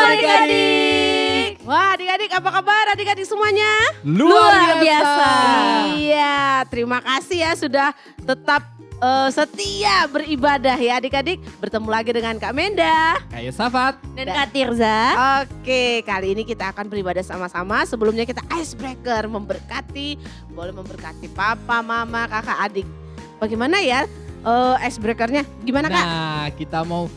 adik-adik. Wah, adik-adik apa kabar adik-adik semuanya? Luar biasa. Iya, terima kasih ya sudah tetap setia beribadah ya adik-adik. Bertemu lagi dengan Kak Menda. Kayak Safat. Dan Kak Tirza. Oke, kali ini kita akan beribadah sama-sama. Sebelumnya kita icebreaker, memberkati, boleh memberkati papa, mama, kakak, adik. Bagaimana ya icebreakernya? Gimana Kak? Nah, kita mau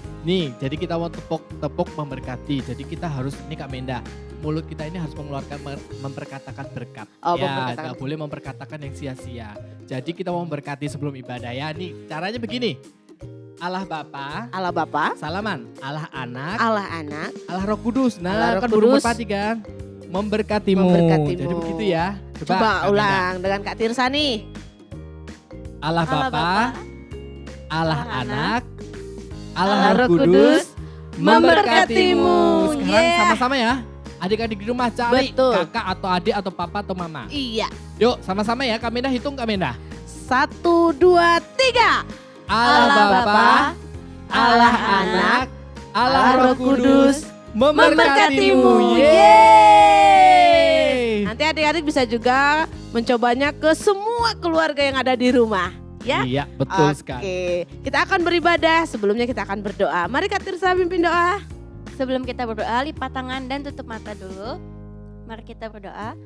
jadi kita mau tepuk memberkati. Jadi kita harus, Kak Menda, mulut kita ini harus mengeluarkan memperkatakan berkat. Oh, ya, memperkatakan. gak boleh memperkatakan yang sia-sia. Jadi kita mau memberkati sebelum ibadah ya. Nih, caranya begini. Allah Bapa, Allah Bapa, salaman. Allah Anak, Allah Anak, Allah Roh Kudus. Allah Nah, Roh kan Kudus. burung merpati kan. Memberkatimu. Memberkatimu. Jadi begitu ya. Coba Kak Menda. ulang dengan Kak Tirsa nih. Allah Allah Bapa, Bapa, Allah Allah Anak, Allah Allah Roh Roh Kudus, memberkatimu. Sekarang Yeah. sama-sama ya. Adik-adik di rumah cari Betul. kakak atau adik atau papa atau mama. Iya. Yuk sama-sama ya, Kak Menda hitung Kak Menda. 1, 2, 3. Allah Bapa, Allah Anak, Allah Roh Kudus, memberkatimu. Yeay. Nanti adik-adik bisa juga mencobanya ke semua keluarga yang ada di rumah. Ya. Iya betul Oke, sekali. kita akan beribadah. Sebelumnya kita akan berdoa. Mari Kak Tirsa pimpin doa. Sebelum kita berdoa, lipat tangan dan tutup mata dulu. Mari kita berdoa.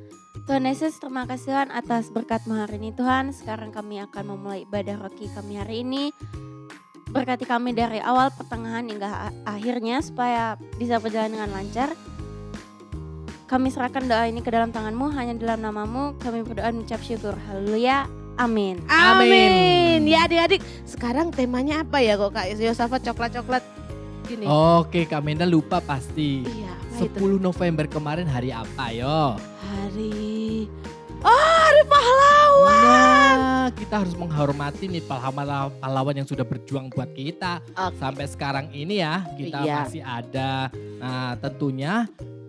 Tuhan Yesus, terima kasih Tuhan atas berkat-Mu hari ini Tuhan. Sekarang kami akan memulai ibadah roki kami hari ini. Berkati kami dari awal, pertengahan hingga akhirnya supaya bisa berjalan dengan lancar. Kami serahkan doa ini ke dalam tangan-Mu, hanya dalam nama-Mu kami berdoa dan mengucap syukur. Haleluya. Amin. Amin. Ya adik-adik, sekarang temanya apa ya kok Kak Yosafat coklat-coklat gini? Oke Kak Menda lupa pasti. Iya, apa 10 itu? November kemarin hari apa yo? Hari pahlawan. Nah, kita harus menghormati nih pahlawan yang sudah berjuang buat kita. Oke. Sampai sekarang ini ya, kita Iya. masih ada. Nah, tentunya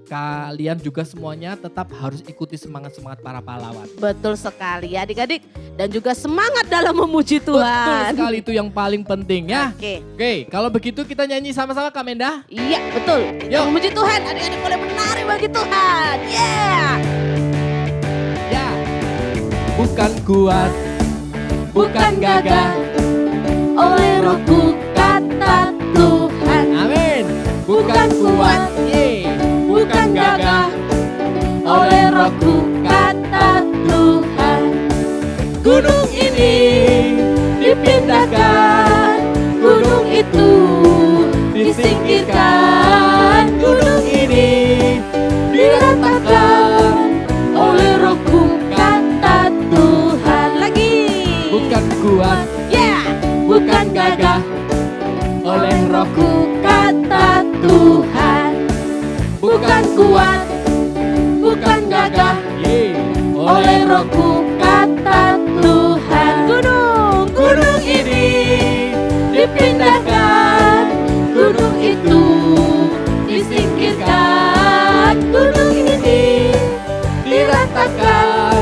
kalian juga semuanya tetap harus ikuti semangat-semangat para pahlawan. Betul sekali ya adik-adik. Dan juga semangat dalam memuji Betul Tuhan. sekali, itu yang paling penting ya. Oke. Oke, kalau begitu kita nyanyi sama-sama Kak Menda. Iya betul. Kita Yuk. memuji Tuhan. Adik-adik boleh menari bagi Tuhan. Yeah. Ya. Bukan kuat, bukan gagah, Oleh rohku kata Tuhan. amin. Bukan kuat, bukan gagah, Oleh rohku kata Tuhan. gunung ini dipindahkan, Gunung itu disingkirkan. gunung ini diratakan Oleh rohku kata Tuhan. Lagi. bukan kuat, Yeah. bukan gagah, oleh rohku kata Tuhan. bukan kuat, bukan gagah, oleh rohku kata Tuhan. Gunung ini dipindahkan, gunung itu disingkirkan. Gunung ini diratakan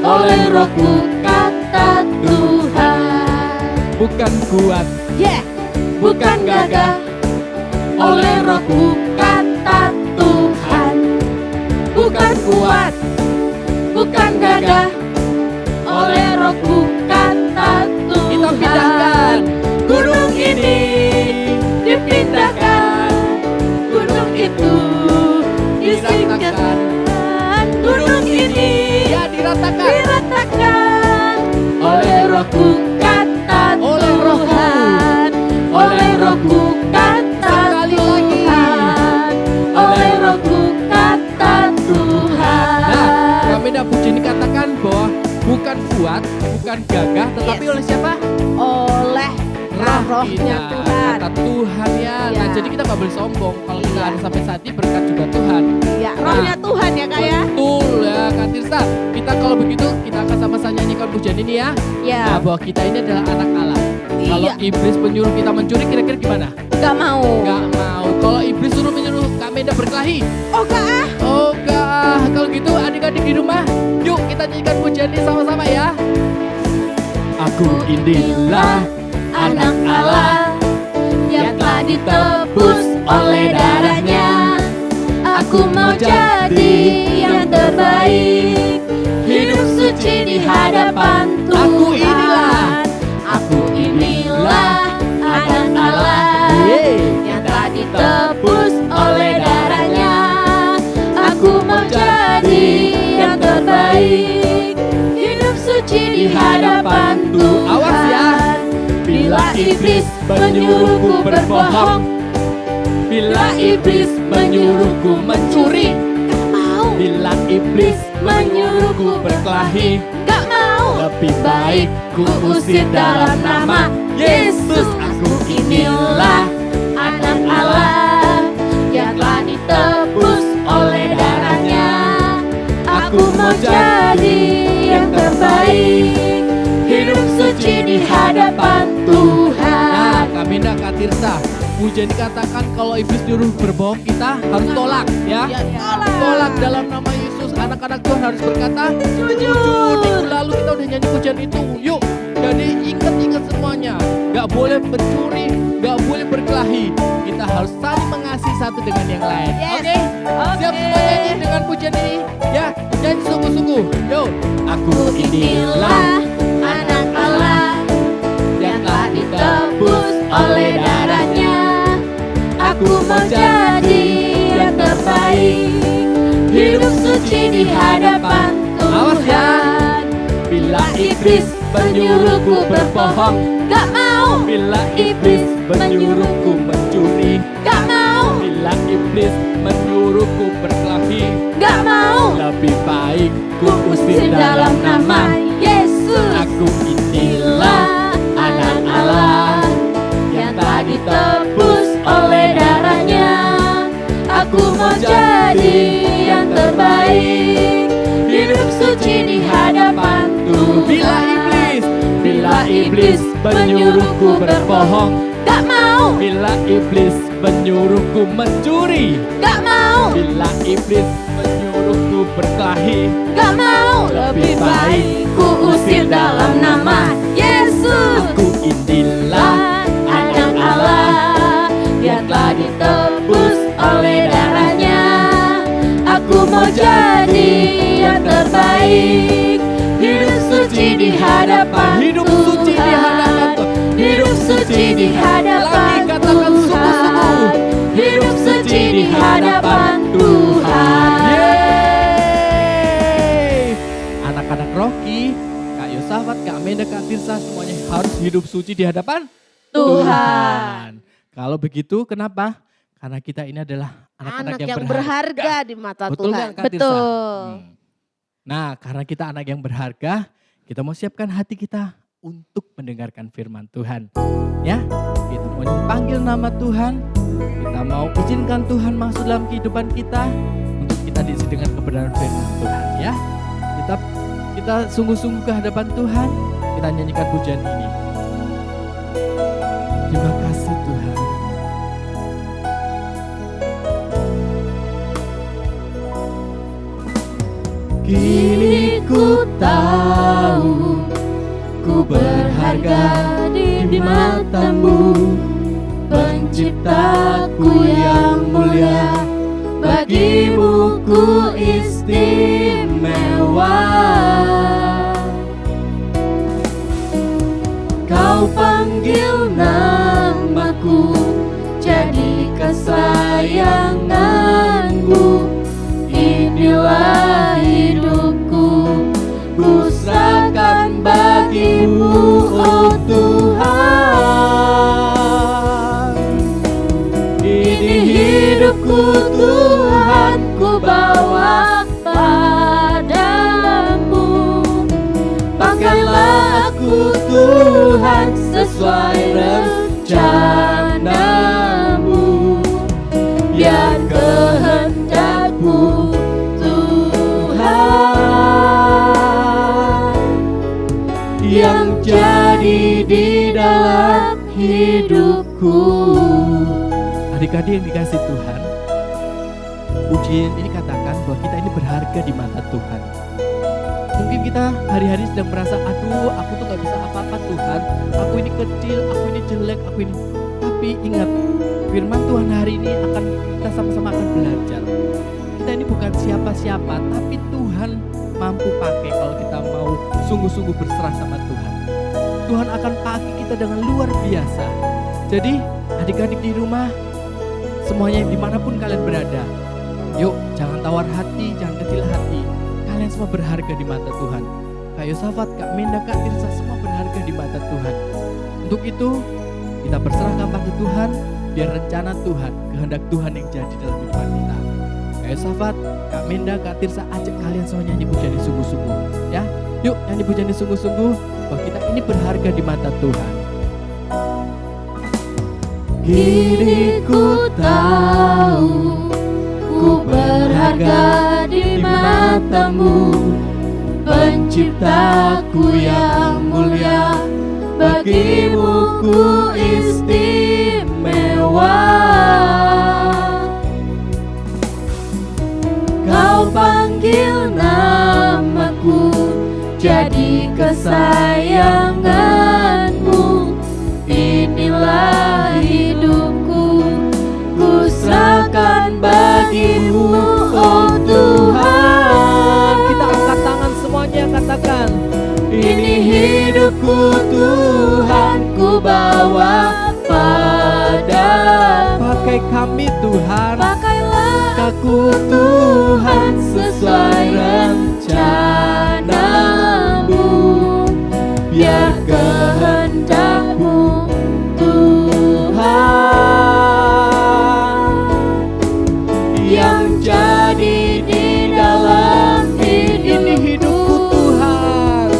oleh rohku kata Tuhan. bukan kuat, Yeah, bukan gagah, oleh rohku kata Tuhan. Bukan kuat, bukan gagah, oleh rohku kata Tuhan. kita pindahkan. Gunung ini dipindahkan, gunung itu disingkirkan. Gunung ini Ya diratakan diratakan oleh rohku kata Oleh rohku. Tuhan. Oleh rohku kata Sekali lagi. Tuhan. Oleh rohku kata Tuhan. Nah, Kak Menda puji ini katakan bahwa bukan kuat, bukan gagah, tetapi Yes. oleh siapa? Oleh rohnya Kita, Tuhan. kata Tuhan ya. Nah, Iya. jadi kita gak boleh sombong. Kalau kita Iya. ada sampai saat ini berkat juga Tuhan. Ya, rohnya Tuhan ya Kak ya. Betul ya Kak Tirsa. Kita kalau begitu kita akan sama-sama nyanyikan pujian ini ya. Ya, Nah, bahwa kita ini adalah anak Allah. Kalau Iya, iblis menyuruh kita mencuri kira-kira gimana? gak mau. Gak mau. Kalau iblis suruh menyuruh Kak Menda berkelahi. oh Kak ah. Oh gak. Kalau gitu adik-adik di rumah, yuk kita nyanyikan pujian ini sama-sama ya. Aku inilah anak Allah yang telah ditebus oleh darahnya. Aku mau jadi yang terbaik, hidup suci di hadapan Tuhan. Aku inilah anak Allah yang telah ditebus oleh darahnya. Aku mau jadi yang terbaik, hidup suci di hadapan Tuhan. Awas ya. Bila iblis menyuruhku berbohong, Bila iblis menyuruhku mencuri, gak mau. bila iblis menyuruhku berkelahi, Gak mau. lebih baik ku usir dalam nama Yesus. Aku inilah anak Allah yang telah ditebus oleh darahnya. Aku mau jadi yang terbaik, hidup suci di hadapan Tuhan. Nah, kami nak Kak Tirsa, pujian dikatakan kalau iblis nyuruh berbohong kita harus tolak ya. Tolak dalam nama Yesus. Anak-anak Tuhan harus berkata setuju. Minggu lalu kita udah nyanyi pujian itu. Yuk, jadi ingat-ingat semuanya. Gak boleh mencuri, gak boleh berkelahi. Kita harus saling mengasihi satu dengan yang lain. Oke? Siap semua nyanyi dengan pujian ini? Ya, nyanyi sungguh-sungguh. Yuk. Aku inilah anak Allah yang telah ditebus oleh darahnya. Aku mau jadi yang terbaik, hidup suci di hadapan Awas ya. Tuhan. Bila iblis menyuruhku berbohong, Gak mau. bila iblis menyuruhku mencuri, Gak mau. bila iblis menyuruhku berkelahi, Gak mau. lebih baik ku Usir usir dalam nama Yesus. Aku inilah anak Allah yang telah ditebus oleh darahnya. Aku mau jadi yang terbaik, hidup suci di hadapan Tuhan. Bila iblis menyuruhku berbohong, Gak mau. bila iblis menyuruhku mencuri, Gak mau. bila iblis menyuruhku berkelahi, Gak mau. Lebih baik ku usir dalam nama Yesus. aku inilah anak Allah yang telah ditebus oleh darahnya. Aku mau jadi yang terbaik, hidup suci di hadapan hidup suci di hadapan Tuhan. Hidup suci di hadapan Lagi katakan sungguh-sungguh. Hidup suci di hadapan Tuhan. Yeay. Anak-anak Rocky, Kak Yosafat, Kak Amanda, Kak Tirsa, semuanya harus hidup suci di hadapan Tuhan. Kalau begitu kenapa? Karena kita ini adalah anak-anak Anak yang berharga di mata Betul Tuhan. nggak, Kak Tirsa? Betul. Nah, karena kita anak yang berharga, kita mau siapkan hati kita untuk mendengarkan firman Tuhan. Ya, kita mau panggil nama Tuhan, kita mau izinkan Tuhan masuk dalam kehidupan kita untuk kita diisi dengan kebenaran firman Tuhan ya. Kita sungguh-sungguh ke hadapan Tuhan, kita nyanyikan pujian ini. Terima kasih Tuhan. Kini ku tahu ku berharga di matamu, penciptaku yang mulia, bagimu ku istimewa. Kau panggil namaku jadi kesayanganmu. Inilah hidupku, ku serahkan bagimu, oh Tuhan. Ini hidupku Tuhan, ku bawa padamu. Pakailah aku Tuhan sesuai rencanamu, biar kehendakmu yang jadi di dalam hidupku. Adik-adik yang dikasih Tuhan, pujian ini katakan bahwa kita ini berharga di mata Tuhan. Mungkin kita hari-hari sedang merasa, aduh aku tuh gak bisa apa-apa Tuhan, aku ini kecil, aku ini jelek, aku ini. Tapi ingat, firman Tuhan hari ini kita sama-sama akan belajar kita ini bukan siapa-siapa, tapi Tuhan mampu pakai kalau kita mau sungguh-sungguh berserah sama Tuhan. Tuhan akan pakai kita dengan luar biasa. Jadi adik-adik di rumah, semuanya dimanapun kalian berada, yuk jangan tawar hati, jangan kecil hati. Kalian semua berharga di mata Tuhan. Kak Yosafat, Kak Menda, Kak Tirsa, semua berharga di mata Tuhan. Untuk itu kita berserahkan pada Tuhan, biar rencana Tuhan, kehendak Tuhan yang jadi dalam kehidupan kita. Kak Yosafat, Kak Menda, Kak Tirsa, ajak kalian semua nyanyi pujian ini sungguh-sungguh. Ya, yuk nyanyi pujian ini sungguh-sungguh, bahwa kita ini berharga di mata Tuhan. Kini ku tahu ku berharga di matamu, Penciptaku yang mulia, bagimu ku istimewa. Kau panggil namaku jadi kesayanganmu. Inilah hidupku, ku serahkan bagimu, oh Tuhan. Kita angkat tangan semuanya, katakan, Ini hidupku Tuhan, ku bawa padamu. pakai kami Tuhan, Pakailah aku Tuhan sesuai rencanamu, biar kehendakmu Tuhan yang jadi di dalam ini hidupku Tuhan,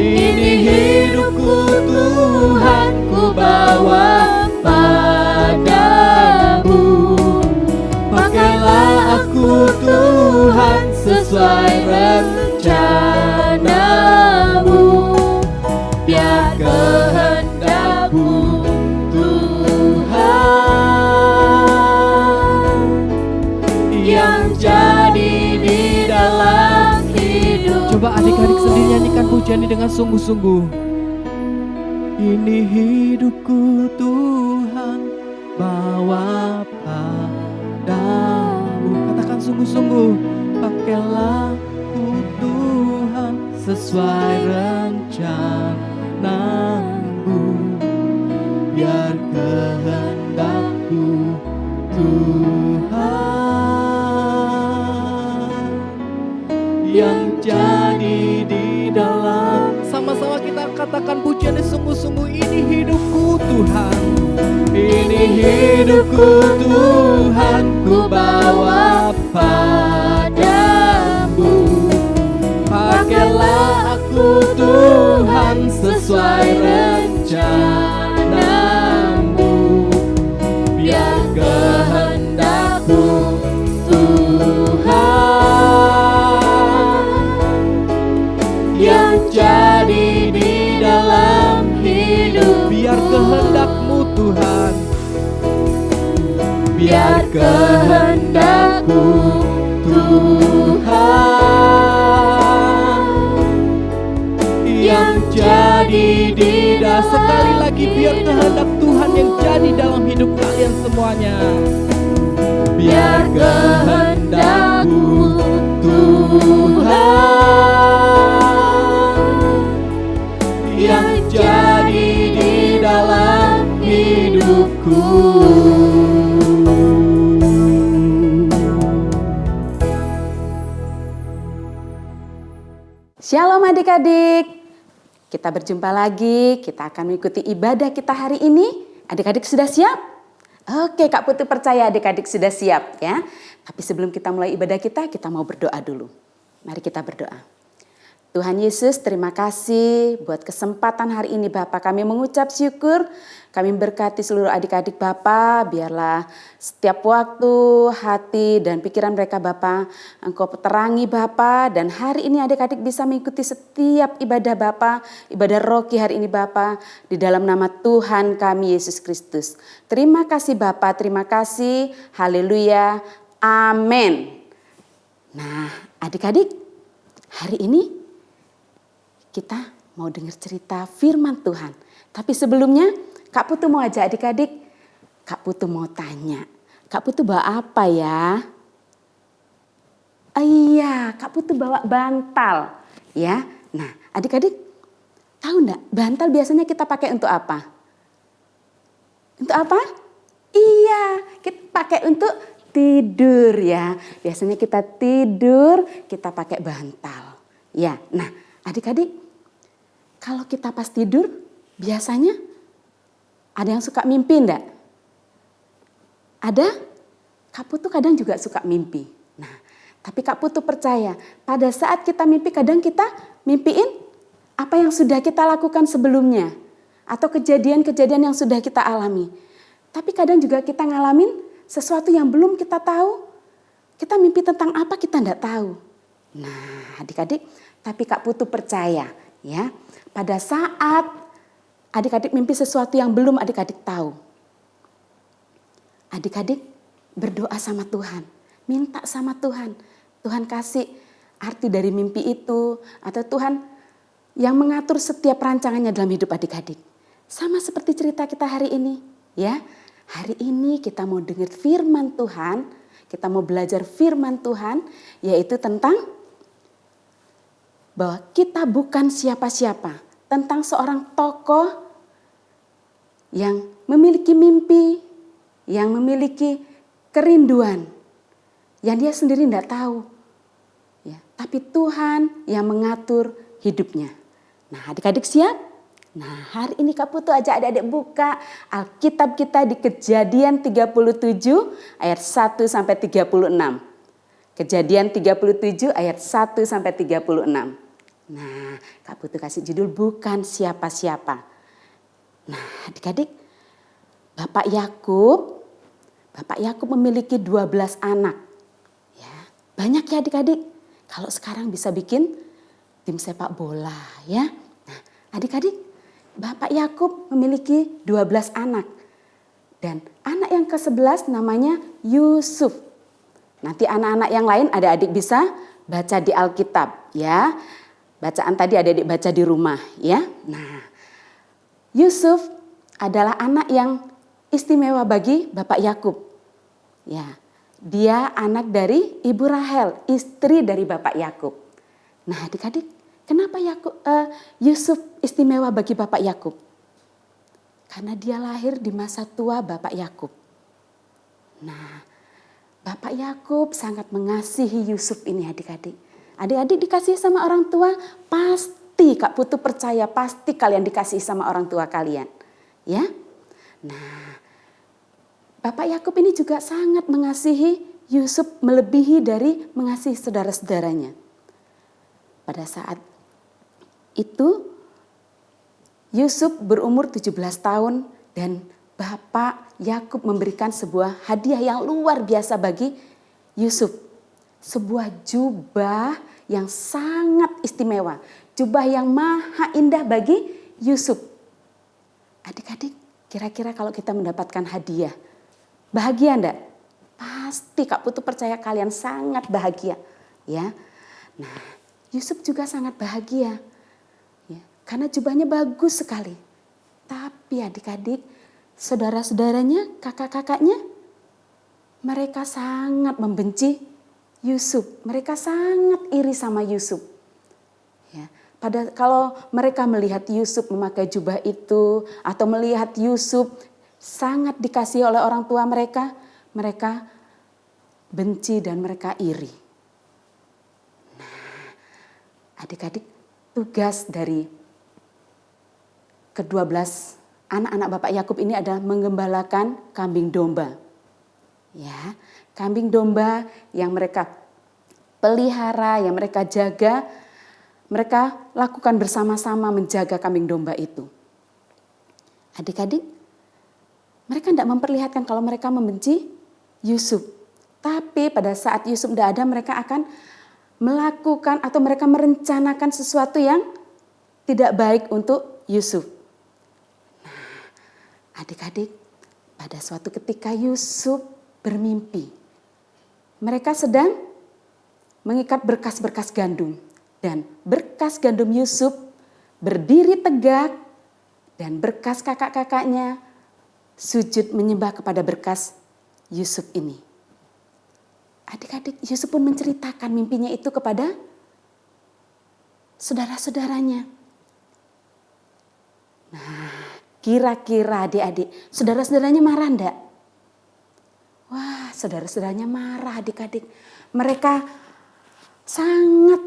Ini hidupku Tuhan, ku bawa padamu. Pakailah aku Tuhan sesuai rencanamu, biar kehendakmu Tuhan yang jadi di dalam hidup. coba adik-adik sendiri nyanyikan pujian ini dengan sungguh-sungguh. Ini hidupku Tuhan, bawa padamu. Katakan sungguh-sungguh, pakailah ku Tuhan sesuai rencanamu, biar kehendakku Tuhan yang jadi di dalam. Sama-sama kita katakan pujian ini sungguh-sungguh. Ini hidupku Tuhan, ini hidupku Tuhan, ku bawa padamu. Pakailah aku Tuhan sesuai rencanamu, Biar kehendakmu Tuhan yang jadi di dalam hidup. biar kehendakmu Tuhan, Biar kehendakmu Tuhan yang jadi di dalam. sekali lagi biar kehendak Tuhan yang jadi dalam hidup kalian semuanya. Biar kehendakmu Tuhan yang jadi di dalam hidupku. Shalom adik-adik, kita berjumpa lagi, kita akan mengikuti ibadah kita hari ini. Adik-adik sudah siap? Oke, Kak Putu percaya adik-adik sudah siap ya. Tapi sebelum kita mulai ibadah kita mau berdoa dulu. Mari kita berdoa. Tuhan Yesus, terima kasih buat kesempatan hari ini Bapak. Kami mengucap syukur, kami berkati seluruh adik-adik Bapak. Biarlah setiap waktu, hati dan pikiran mereka Bapak, Engkau terangi Bapak. Dan hari ini adik-adik bisa mengikuti setiap ibadah Bapak, ibadah Roki hari ini Bapak, di dalam nama Tuhan kami Yesus Kristus. Terima kasih Bapak, terima kasih. Haleluya, amin. Nah adik-adik, hari ini kita mau dengar cerita firman Tuhan. Tapi sebelumnya Kak Putu mau ajak adik-adik, Kak Putu mau tanya. Kak Putu bawa apa ya? Iya, Kak Putu bawa bantal. Ya, nah adik-adik tahu enggak bantal biasanya kita pakai untuk apa? Untuk apa? Iya, kita pakai untuk tidur ya. Biasanya kita tidur, kita pakai bantal. Ya, nah adik-adik kalau kita pas tidur biasanya ada yang suka mimpi enggak? Ada? Kak Putu kadang juga suka mimpi. Nah, tapi Kak Putu percaya pada saat kita mimpi kadang kita mimpiin apa yang sudah kita lakukan sebelumnya. Atau kejadian-kejadian yang sudah kita alami. Tapi kadang juga kita ngalamin sesuatu yang belum kita tahu. Kita mimpi tentang apa kita enggak tahu. Nah adik-adik, tapi Kak Putu percaya ya. Pada saat adik-adik mimpi sesuatu yang belum adik-adik tahu. Adik-adik berdoa sama Tuhan, minta sama Tuhan. Tuhan kasih arti dari mimpi itu, atau Tuhan yang mengatur setiap rancangannya dalam hidup adik-adik. Sama seperti cerita kita hari ini, ya. Hari ini kita mau dengar firman Tuhan, kita mau belajar firman Tuhan, yaitu tentang bahwa kita bukan siapa-siapa, tentang seorang tokoh yang memiliki mimpi, yang memiliki kerinduan yang dia sendiri tidak tahu. Ya, tapi Tuhan yang mengatur hidupnya. Nah adik-adik siap? Nah hari ini Kak Putu ajak adik-adik buka Alkitab kita di Kejadian 37 ayat 1 sampai 36. Kejadian 37 ayat 1 sampai 36. Nah Kak Putu kasih judul bukan siapa-siapa. Nah adik-adik, Bapak Yakub memiliki 12 anak. Ya, banyak ya adik-adik. Kalau sekarang bisa bikin tim sepak bola ya. Nah, adik-adik, Bapak Yakub memiliki 12 anak. Dan anak yang ke-11 namanya Yusuf. Nanti anak-anak yang lain adik-adik bisa baca di Alkitab ya. Bacaan tadi adik-adik baca di rumah ya. Nah, Yusuf adalah anak yang istimewa bagi Bapak Yakub. Ya, dia anak dari Ibu Rahel, istri dari Bapak Yakub. Nah, adik-adik, kenapa Yusuf istimewa bagi Bapak Yakub? Karena dia lahir di masa tua Bapak Yakub. Nah, Bapak Yakub sangat mengasihi Yusuf ini adik-adik. Adik-adik dikasihi sama orang tua, pasti Kak Putu percaya pasti kalian dikasihi sama orang tua kalian. Ya. Nah, Bapak Yakub ini juga sangat mengasihi Yusuf melebihi dari mengasihi saudara-saudaranya. Pada saat itu Yusuf berumur 17 tahun dan Bapak Yakub memberikan sebuah hadiah yang luar biasa bagi Yusuf. Sebuah jubah yang sangat istimewa. Jubah yang maha indah bagi Yusuf. Adik-adik, kira-kira kalau kita mendapatkan hadiah, bahagia enggak? Pasti Kak Putu percaya kalian sangat bahagia. Ya. Nah, Yusuf juga sangat bahagia. Ya, karena jubahnya bagus sekali. Tapi adik-adik, saudara-saudaranya, kakak-kakaknya, mereka sangat membenci Yusuf. Mereka sangat iri sama Yusuf. Ya, kalau mereka melihat Yusuf memakai jubah itu atau melihat Yusuf sangat dikasihi oleh orang tua mereka, mereka benci dan mereka iri. Nah, adik-adik, tugas dari ke-12 anak-anak Bapak Yakub ini adalah menggembalakan kambing domba. Ya, kambing domba yang mereka pelihara, yang mereka jaga, mereka lakukan bersama-sama menjaga kambing domba itu. Adik-adik, mereka tidak memperlihatkan kalau mereka membenci Yusuf. Tapi pada saat Yusuf tidak ada, mereka akan melakukan atau mereka merencanakan sesuatu yang tidak baik untuk Yusuf. Nah, adik-adik, pada suatu ketika Yusuf bermimpi. Mereka sedang mengikat berkas-berkas gandum. Dan berkas gandum Yusuf berdiri tegak dan berkas kakak-kakaknya sujud menyembah kepada berkas Yusuf ini. Adik-adik, Yusuf pun menceritakan mimpinya itu kepada saudara-saudaranya. Nah, kira-kira adik-adik, saudara-saudaranya marah enggak? Wah, saudara-saudaranya marah adik-adik. Mereka sangat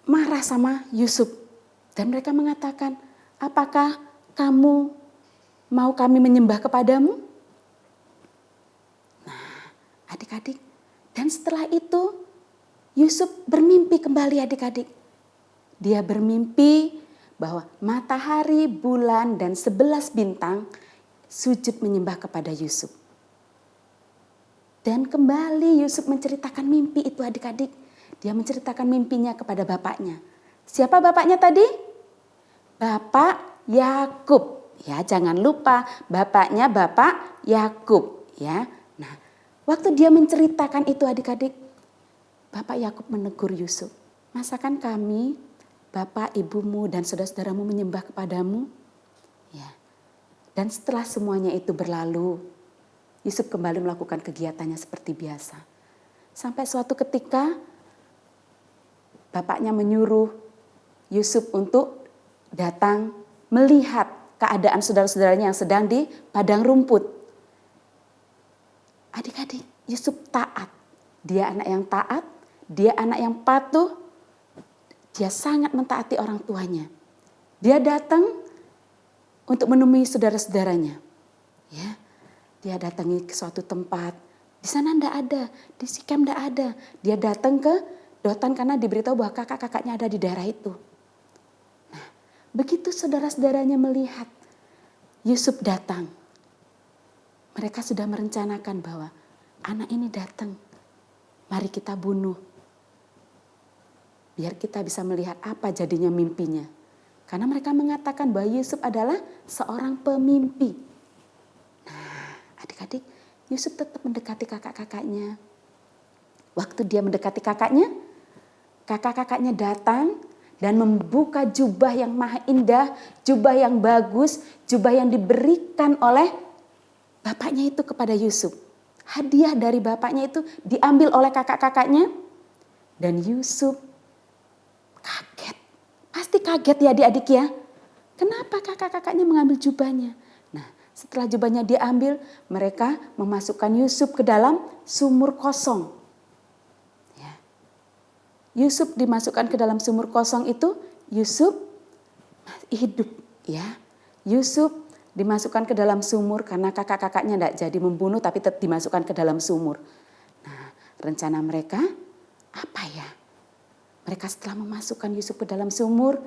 marah sama Yusuf. Dan mereka mengatakan, apakah kamu mau kami menyembah kepadamu? Nah, adik-adik. Dan setelah itu Yusuf bermimpi kembali adik-adik. Dia bermimpi bahwa matahari, bulan, dan 11 bintang sujud menyembah kepada Yusuf. Dan kembali Yusuf menceritakan mimpi itu adik-adik. Dia menceritakan mimpinya kepada bapaknya. Siapa bapaknya tadi? Bapak Yakub. Ya, jangan lupa bapaknya Bapak Yakub, ya. Nah, waktu dia menceritakan itu adik-adik, Bapak Yakub menegur Yusuf. Masakan kami, bapak, ibumu, dan saudara-saudaramu menyembah kepadamu? Ya. Dan setelah semuanya itu berlalu, Yusuf kembali melakukan kegiatannya seperti biasa. Sampai suatu ketika, bapaknya menyuruh Yusuf untuk datang melihat keadaan saudara-saudaranya yang sedang di padang rumput. Adik-adik, Yusuf taat. Dia anak yang taat, dia anak yang patuh, dia sangat mentaati orang tuanya. Dia datang untuk menemui saudara-saudaranya. Ya, dia datangi ke suatu tempat. Di sana enggak ada, di Sikem enggak ada. Dia datang ke Dotan karena diberitahu bahwa kakak-kakaknya ada di daerah itu. Nah, begitu saudara-saudaranya melihat Yusuf datang, mereka sudah merencanakan bahwa anak ini datang, mari kita bunuh. Biar kita bisa melihat apa jadinya mimpinya. Karena mereka mengatakan bahwa Yusuf adalah seorang pemimpi. Nah, adik-adik, Yusuf tetap mendekati kakak-kakaknya. Waktu dia mendekati kakaknya, kakak-kakaknya datang dan membuka jubah yang maha indah, jubah yang bagus, jubah yang diberikan oleh bapaknya itu kepada Yusuf. Hadiah dari bapaknya itu diambil oleh kakak-kakaknya. Dan Yusuf kaget. Pasti kaget ya adik-adik ya. Kenapa kakak-kakaknya mengambil jubahnya? Nah, setelah jubahnya diambil, mereka memasukkan Yusuf ke dalam sumur kosong. Yusuf dimasukkan ke dalam sumur kosong itu, Yusuf hidup ya. Yusuf dimasukkan ke dalam sumur karena kakak-kakaknya tidak jadi membunuh tapi tetap dimasukkan ke dalam sumur. Nah, rencana mereka apa ya? Mereka setelah memasukkan Yusuf ke dalam sumur,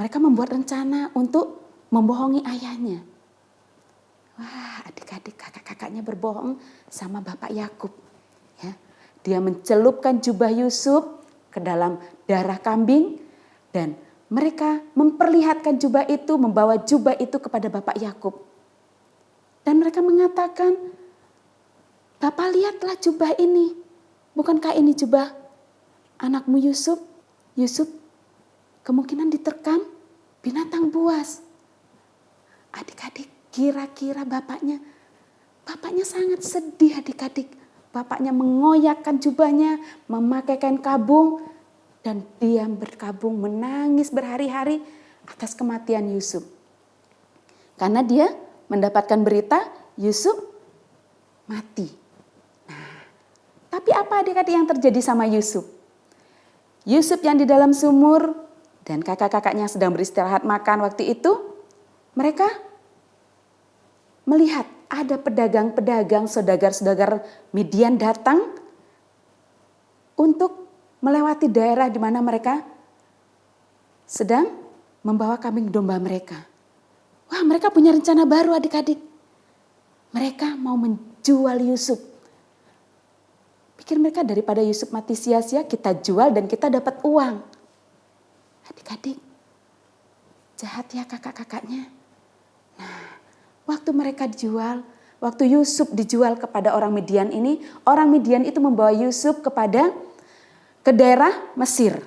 mereka membuat rencana untuk membohongi ayahnya. Wah, adik-adik kakak-kakaknya berbohong sama Bapak Yakub. Ya, dia mencelupkan jubah Yusuf ke dalam darah kambing dan mereka memperlihatkan jubah itu, membawa jubah itu kepada Bapak Yakub. Dan mereka mengatakan, Bapak lihatlah jubah ini. Bukankah ini jubah anakmu Yusuf? Yusuf kemungkinan diterkam binatang buas. Adik-adik, kira-kira bapaknya sangat sedih adik-adik. Bapaknya mengoyakkan jubahnya, memakai kain kabung, dan diam berkabung menangis berhari-hari atas kematian Yusuf. Karena dia mendapatkan berita Yusuf mati. Nah, tapi apa adik-adik yang terjadi sama Yusuf? Yusuf yang di dalam sumur dan kakak-kakaknya sedang beristirahat makan waktu itu, mereka melihat ada pedagang-pedagang, saudagar-saudagar Midian datang untuk melewati daerah di mana mereka sedang membawa kambing domba mereka. Wah, mereka punya rencana baru adik-adik. Mereka mau menjual Yusuf. Pikir mereka daripada Yusuf mati sia-sia, kita jual dan kita dapat uang. Adik-adik, jahat ya kakak-kakaknya. Nah, waktu mereka dijual, waktu Yusuf dijual kepada orang Midian ini, orang Midian itu membawa Yusuf ke daerah Mesir.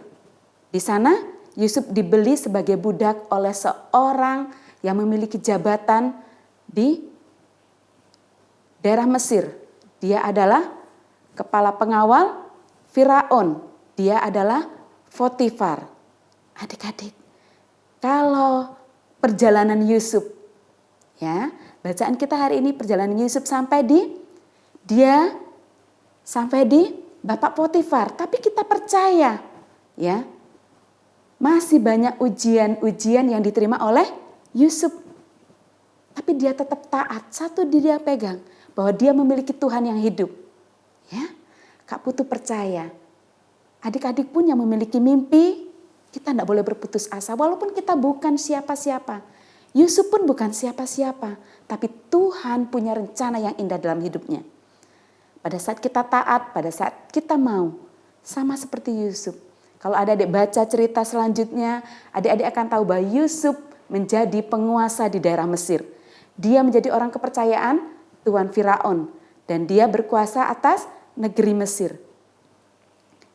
Di sana Yusuf dibeli sebagai budak oleh seorang yang memiliki jabatan di daerah Mesir. dia adalah kepala pengawal Firaun. Dia adalah Potifar. Adik-adik, kalau perjalanan Yusuf, ya, bacaan kita hari ini perjalanan Yusuf sampai di Bapak Potifar. Tapi kita percaya, ya, masih banyak ujian-ujian yang diterima oleh Yusuf. Tapi dia tetap taat. Satu dia pegang bahwa dia memiliki Tuhan yang hidup. Ya, Kak Putu percaya. Adik-adik pun yang memiliki mimpi, kita tidak boleh berputus asa. Walaupun kita bukan siapa-siapa. Yusuf pun bukan siapa-siapa. Tapi Tuhan punya rencana yang indah dalam hidupnya. Pada saat kita taat, pada saat kita mau. Sama seperti Yusuf. Kalau adik-adik baca cerita selanjutnya, adik-adik akan tahu bahwa Yusuf menjadi penguasa di daerah Mesir. Dia menjadi orang kepercayaan Tuan Firaun. Dan dia berkuasa atas negeri Mesir.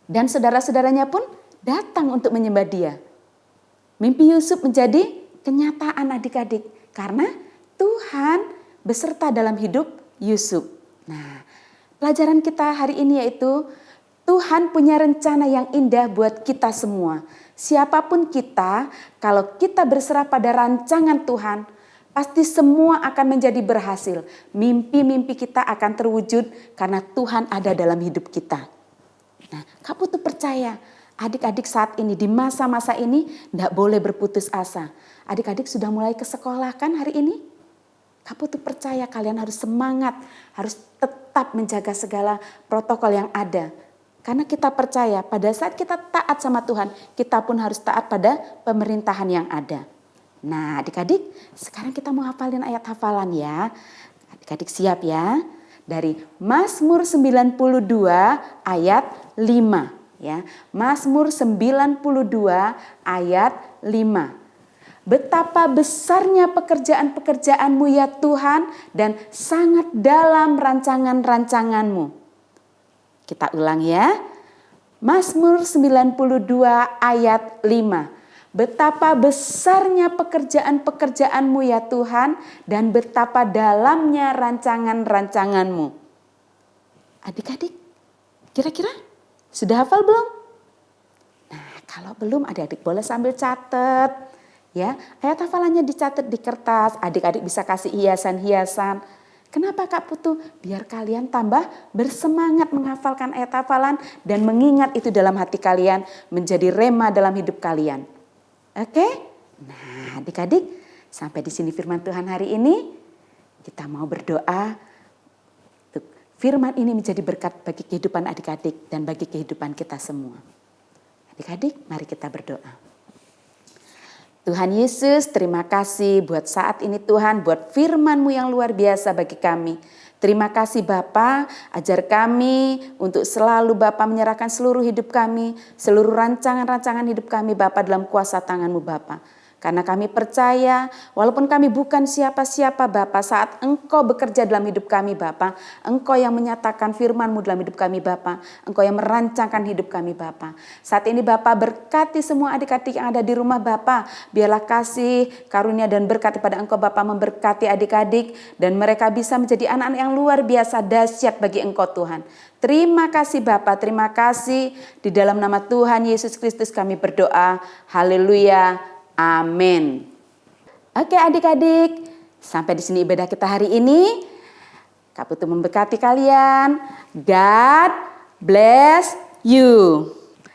Dan saudara-saudaranya pun datang untuk menyembah dia. Mimpi Yusuf menjadi kenyataan adik-adik. Karena Tuhan beserta dalam hidup Yusuf. Nah, pelajaran kita hari ini yaitu Tuhan punya rencana yang indah buat kita semua. Siapapun kita, kalau kita berserah pada rancangan Tuhan, pasti semua akan menjadi berhasil. Mimpi-mimpi kita akan terwujud karena Tuhan ada dalam hidup kita. Nah, Kak Putu percaya adik-adik saat ini di masa-masa ini tidak boleh berputus asa. Adik-adik sudah mulai ke sekolah kan hari ini? Kak Putu percaya kalian harus semangat, harus tetap menjaga segala protokol yang ada. Karena kita percaya pada saat kita taat sama Tuhan, kita pun harus taat pada pemerintahan yang ada. Nah, adik-adik, sekarang kita mau hafalin ayat hafalan ya. Adik-adik siap ya. Dari Mazmur 92 ayat 5 ya. Mazmur 92 ayat 5. Betapa besarnya pekerjaan-pekerjaanmu ya Tuhan dan sangat dalam rancangan-rancanganmu. Kita ulang ya. Mazmur 92 ayat 5. Betapa besarnya pekerjaan-pekerjaanmu ya Tuhan dan betapa dalamnya rancangan-rancanganmu. Adik-adik, kira-kira sudah hafal belum? Nah, kalau belum adik-adik boleh sambil catat. Ya, ayat hafalannya dicatat di kertas, adik-adik bisa kasih hiasan-hiasan. Kenapa Kak Putu? Biar kalian tambah bersemangat menghafalkan ayat hafalan dan mengingat itu dalam hati kalian menjadi rema dalam hidup kalian. Oke? Nah, adik-adik, sampai di sini firman Tuhan hari ini. Kita mau berdoa untuk firman ini menjadi berkat bagi kehidupan adik-adik dan bagi kehidupan kita semua. Adik-adik, mari kita berdoa. Tuhan Yesus, terima kasih buat saat ini Tuhan, buat firman-Mu yang luar biasa bagi kami. Terima kasih Bapa, ajar kami untuk selalu Bapa menyerahkan seluruh hidup kami, seluruh rancangan-rancangan hidup kami Bapa dalam kuasa tangan-Mu Bapa. Karena kami percaya walaupun kami bukan siapa-siapa Bapa, saat Engkau bekerja dalam hidup kami Bapa, Engkau yang menyatakan firman-Mu dalam hidup kami Bapa, Engkau yang merancangkan hidup kami Bapa. Saat ini Bapa berkati semua adik-adik yang ada di rumah Bapa, biarlah kasih, karunia dan berkat pada Engkau Bapa memberkati adik-adik dan mereka bisa menjadi anak-anak yang luar biasa dahsyat bagi Engkau Tuhan. Terima kasih Bapa, terima kasih di dalam nama Tuhan Yesus Kristus kami berdoa. Haleluya. Amin. Oke adik-adik, sampai di sini ibadah kita hari ini. Kak Putu memberkati kalian. God bless you.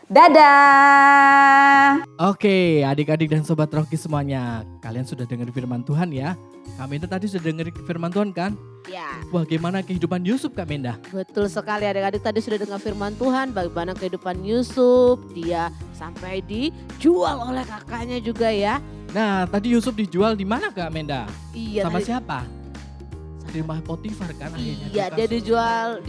Dadah. Oke, adik-adik dan sobat Rocky semuanya, kalian sudah dengar firman Tuhan ya? Kak Menda tadi sudah dengar firman Tuhan kan? Ya. Bagaimana kehidupan Yusuf Kak Menda? Betul sekali adik-adik, tadi sudah dengar firman Tuhan bagaimana kehidupan Yusuf. Dia sampai dijual oleh kakaknya juga ya. Nah, tadi Yusuf dijual di mana Kak Menda? Iya. Sama tadi- siapa? Di rumah Potifar kan akhirnya. Iya, dia dijual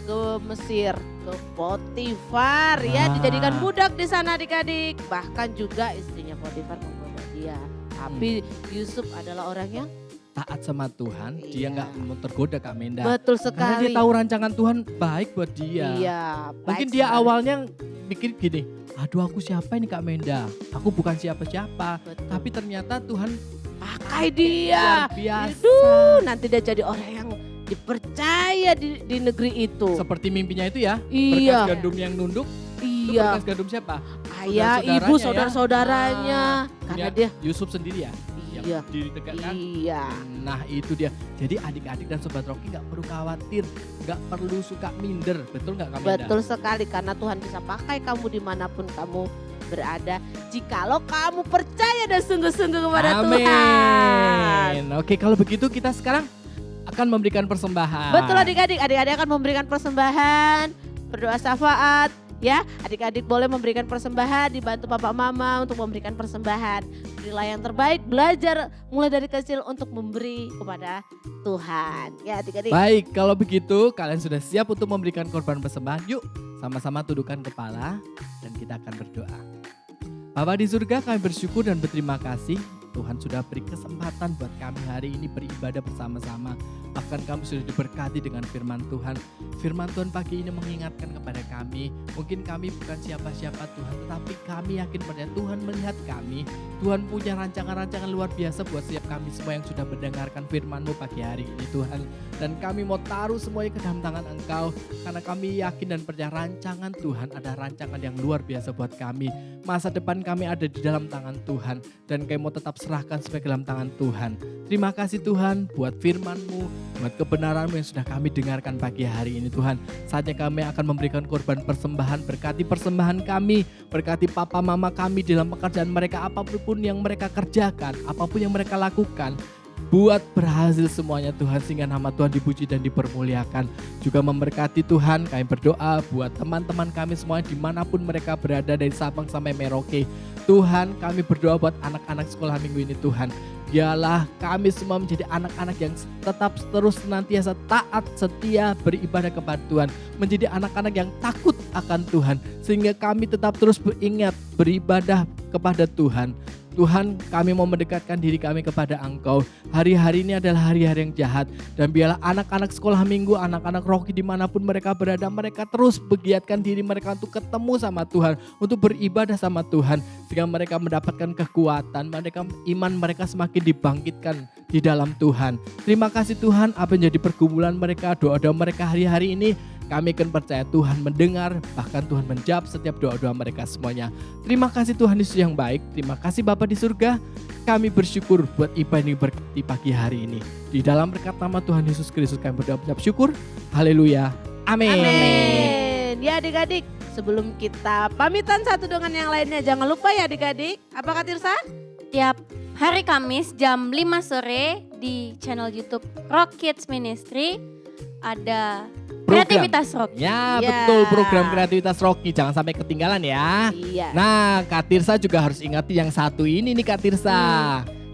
ke Mesir, ke Potifar ya, Wah. dijadikan budak di sana adik-adik. Bahkan juga istrinya Potifar menggoda dia. Tapi Yusuf adalah orang yang Taat sama Tuhan, dia Iya. nggak mau tergoda Kak Menda. betul Karena sekali. dia tahu rancangan Tuhan baik buat dia. Iya, Mungkin baik dia sekali. awalnya mikir gini, aduh aku siapa ini Kak Menda? Aku bukan siapa-siapa. Betul. Tapi ternyata Tuhan pakai dia. luar biasa. Aduh, nanti dia jadi orang yang dipercaya di negeri itu. Seperti mimpinya itu ya. Iya. Berkas gandum yang nunduk. Itu Iya. berkas gandum siapa? Ayah, ibu, saudara-saudaranya. Ah, Karena punya dia Yusuf sendiri ya. Iya. Yang ditegakkan. Iya. Nah itu dia. Jadi adik-adik dan Sobat Rocky gak perlu khawatir. Gak perlu suka minder. Betul gak Kak Minda? Betul sekali, karena Tuhan bisa pakai kamu dimanapun kamu berada. Jikalau kamu percaya dan sungguh-sungguh kepada Tuhan. Amin. Oke, kalau begitu kita sekarang akan memberikan persembahan. Betul adik-adik, adik-adik akan memberikan persembahan, berdoa syafaat. Ya, adik-adik boleh memberikan persembahan, dibantu papa mama untuk memberikan persembahan. Berilah yang terbaik, belajar mulai dari kecil untuk memberi kepada Tuhan. Ya adik-adik. Baik, kalau begitu kalian sudah siap untuk memberikan korban persembahan. Yuk, sama-sama tundukkan kepala dan kita akan berdoa. Bapa di surga, kami bersyukur dan berterima kasih. Tuhan sudah beri kesempatan buat kami hari ini beribadah bersama-sama. Bahkan kami sudah diberkati dengan firman Tuhan. Firman Tuhan pagi ini mengingatkan kepada kami. Mungkin kami bukan siapa-siapa Tuhan, tetapi kami yakin pada Tuhan melihat kami. Tuhan punya rancangan-rancangan luar biasa buat setiap kami semua yang sudah mendengarkan firman-Mu pagi hari ini Tuhan. Dan kami mau taruh semuanya ke dalam tangan Engkau. Karena kami yakin dan percaya rancangan Tuhan ada rancangan yang luar biasa buat kami. Masa depan kami ada di dalam tangan Tuhan. Dan kami mau tetap serahkan sebagai dalam tangan Tuhan. Terima kasih Tuhan buat firman-Mu, buat kebenaran-Mu yang sudah kami dengarkan pagi hari ini Tuhan. Saatnya kami akan memberikan korban persembahan, berkati persembahan kami, berkati papa mama kami dalam pekerjaan mereka, apapun yang mereka kerjakan, apapun yang mereka lakukan. Buat berhasil semuanya Tuhan, sehingga nama Tuhan dipuji dan dipermuliakan. Juga memberkati Tuhan, kami berdoa buat teman-teman kami semuanya dimanapun mereka berada dari Sabang sampai Merauke. Tuhan, kami berdoa buat anak-anak sekolah minggu ini Tuhan. Biarlah kami semua menjadi anak-anak yang tetap terus senantiasa taat, setia, beribadah kepada Tuhan. Menjadi anak-anak yang takut akan Tuhan. Sehingga kami tetap terus beringat beribadah kepada Tuhan. Tuhan, kami mau mendekatkan diri kami kepada Engkau. Hari-hari ini adalah hari-hari yang jahat. Dan biarlah anak-anak sekolah minggu, anak-anak Rocky dimanapun mereka berada, mereka terus bergiatkan diri mereka untuk ketemu sama Tuhan, untuk beribadah sama Tuhan. Sehingga mereka mendapatkan kekuatan, iman mereka semakin dibangkitkan di dalam Tuhan. Terima kasih Tuhan, apa yang jadi pergumulan mereka, doa-doa mereka hari-hari ini. Kami akan percaya Tuhan mendengar, bahkan Tuhan menjawab setiap doa-doa mereka semuanya. Terima kasih Tuhan Yesus yang baik. Terima kasih Bapa di surga. Kami bersyukur buat ibadah yang berkati pagi hari ini. Di dalam berkat nama Tuhan Yesus Kristus kami berdoa mengucap syukur. Haleluya. Amin. Amin. Ya adik-adik, sebelum kita pamitan satu dengan yang lainnya, jangan lupa ya adik-adik. Apa Kak Tirsa? Tiap hari Kamis jam 5 sore di channel YouTube Rock Kids Ministry ada Kreativitas Rocky. Ya, Ya. betul, program Kreativitas Rocky. Jangan sampai ketinggalan ya. Iya. Nah, Kak Tirsa juga harus ingati yang satu ini nih Kak Tirsa.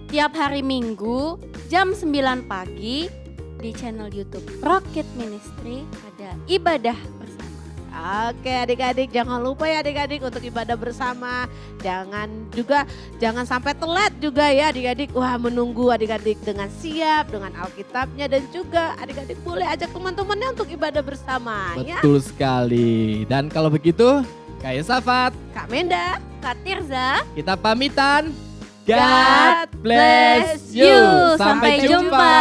Tiap hari Minggu jam 9 pagi di channel YouTube Rock Kids Ministry ada ibadah bersama. Oke adik-adik, jangan lupa ya adik-adik untuk ibadah bersama. Jangan sampai telat juga ya adik-adik. Wah, menunggu adik-adik dengan siap, dengan Alkitabnya, dan juga adik-adik boleh ajak teman-temannya untuk ibadah bersama ya. Betul sekali. Dan kalau begitu, Kak Yosafat, Kak Menda, Kak Tirza, kita pamitan. God God bless you. Sampai jumpa.